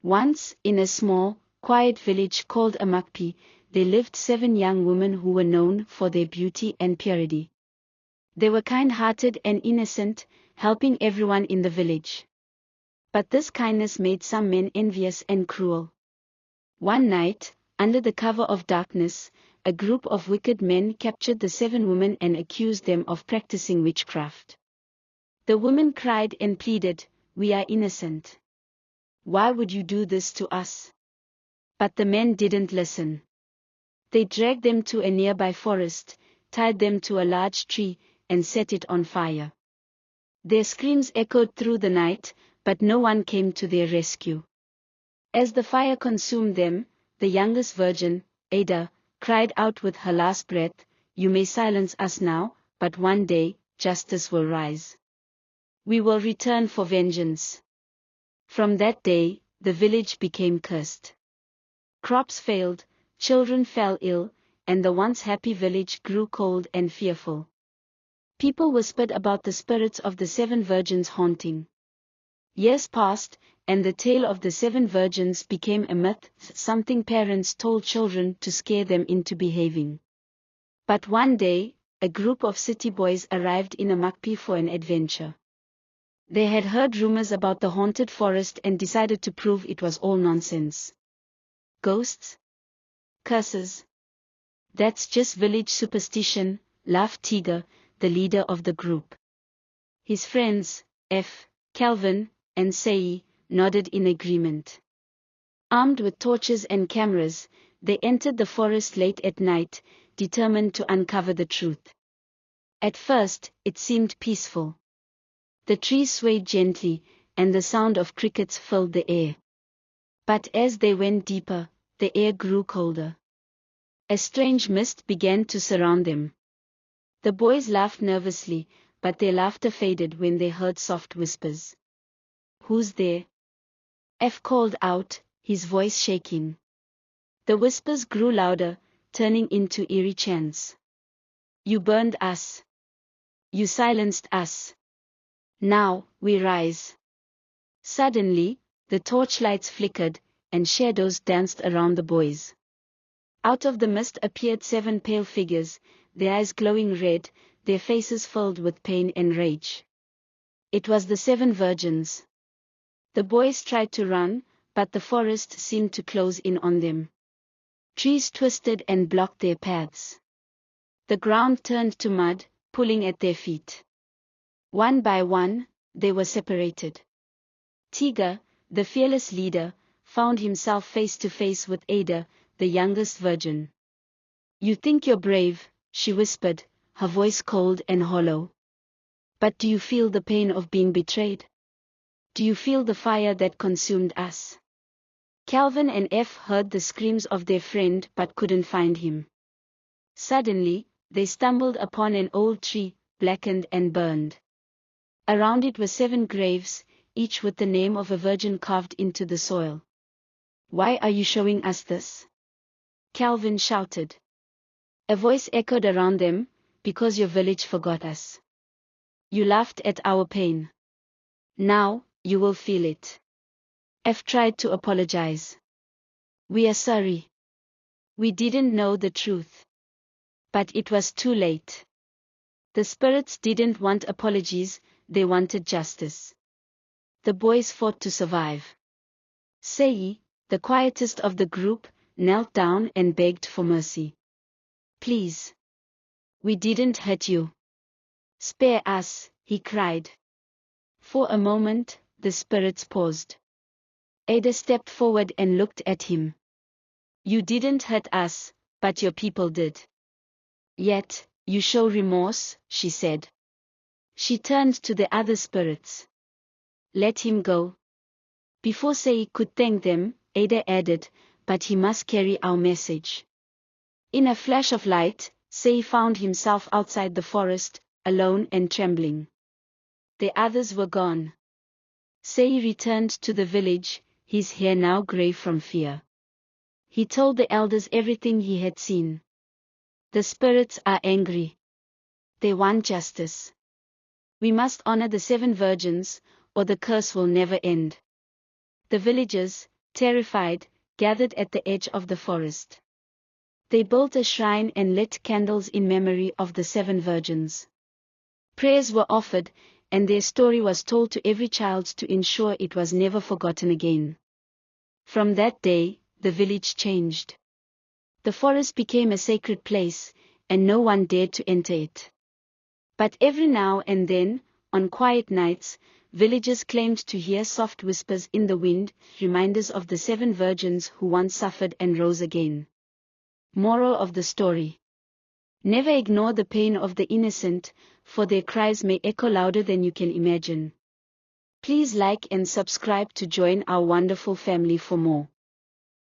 Once, in a small, quiet village called Amukpe, there lived 7 young women who were known for their beauty and purity. They were kind-hearted and innocent, helping everyone in the village. But this kindness made some men envious and cruel. One night, under the cover of darkness, a group of wicked men captured the 7 women and accused them of practicing witchcraft. The women cried and pleaded, "We are innocent. Why would you do this to us?" But the men didn't listen. They dragged them to a nearby forest, tied them to a large tree, and set it on fire. Their screams echoed through the night, but no one came to their rescue. As the fire consumed them, the youngest virgin, Ada, cried out with her last breath, "You may silence us now, but one day, justice will rise. We will return for vengeance." From that day, the village became cursed. Crops failed, children fell ill, and the once happy village grew cold and fearful. People whispered about the spirits of the 7 virgins haunting. Years passed, and the tale of the 7 virgins became a myth, something parents told children to scare them into behaving. But one day, a group of city boys arrived in Amukpe for an adventure. They had heard rumors about the haunted forest and decided to prove it was all nonsense. Ghosts? Curses? That's just village superstition, laughed Tiger, the leader of the group. His friends, F, Calvin, and Sei, nodded in agreement. Armed with torches and cameras, they entered the forest late at night, determined to uncover the truth. At first, it seemed peaceful. The trees swayed gently, and the sound of crickets filled the air. But as they went deeper, the air grew colder. A strange mist began to surround them. The boys laughed nervously, but their laughter faded when they heard soft whispers. "Who's there?" F called out, his voice shaking. The whispers grew louder, turning into eerie chants. "You burned us. You silenced us. Now, we rise." Suddenly, the torchlights flickered, and shadows danced around the boys. Out of the mist appeared 7 pale figures, their eyes glowing red, their faces filled with pain and rage. It was the 7 virgins. The boys tried to run, but the forest seemed to close in on them. Trees twisted and blocked their paths. The ground turned to mud, pulling at their feet. One by one, they were separated. Tiger, the fearless leader, found himself face to face with Ada, the youngest virgin. "You think you're brave," she whispered, her voice cold and hollow. "But do you feel the pain of being betrayed? Do you feel the fire that consumed us?" Calvin and F heard the screams of their friend but couldn't find him. Suddenly, they stumbled upon an old tree, blackened and burned. Around it were 7 graves, each with the name of a virgin carved into the soil. "Why are you showing us this?" Calvin shouted. A voice echoed around them, "Because your village forgot us. You laughed at our pain. Now, you will feel it." F tried to apologize. "We are sorry. We didn't know the truth." But it was too late. The spirits didn't want apologies, they wanted justice. The boys fought to survive. Sei, the quietest of the group, knelt down and begged for mercy. "Please. We didn't hurt you. Spare us," he cried. For a moment, the spirits paused. Ada stepped forward and looked at him. "You didn't hurt us, but your people did. Yet, you show remorse," she said. She turned to the other spirits. "Let him go." Before Sei could thank them, Ada added, "But he must carry our message." In a flash of light, Sei found himself outside the forest, alone and trembling. The others were gone. Sei returned to the village, his hair now gray from fear. He told the elders everything he had seen. "The spirits are angry. They want justice. We must honor the 7 virgins, or the curse will never end." The villagers, terrified, gathered at the edge of the forest. They built a shrine and lit candles in memory of the 7 virgins. Prayers were offered, and their story was told to every child to ensure it was never forgotten again. From that day, the village changed. The forest became a sacred place, and no one dared to enter it. But every now and then, on quiet nights, villagers claimed to hear soft whispers in the wind, reminders of the 7 virgins who once suffered and rose again. Moral of the story: never ignore the pain of the innocent, for their cries may echo louder than you can imagine. Please like and subscribe to join our wonderful family for more.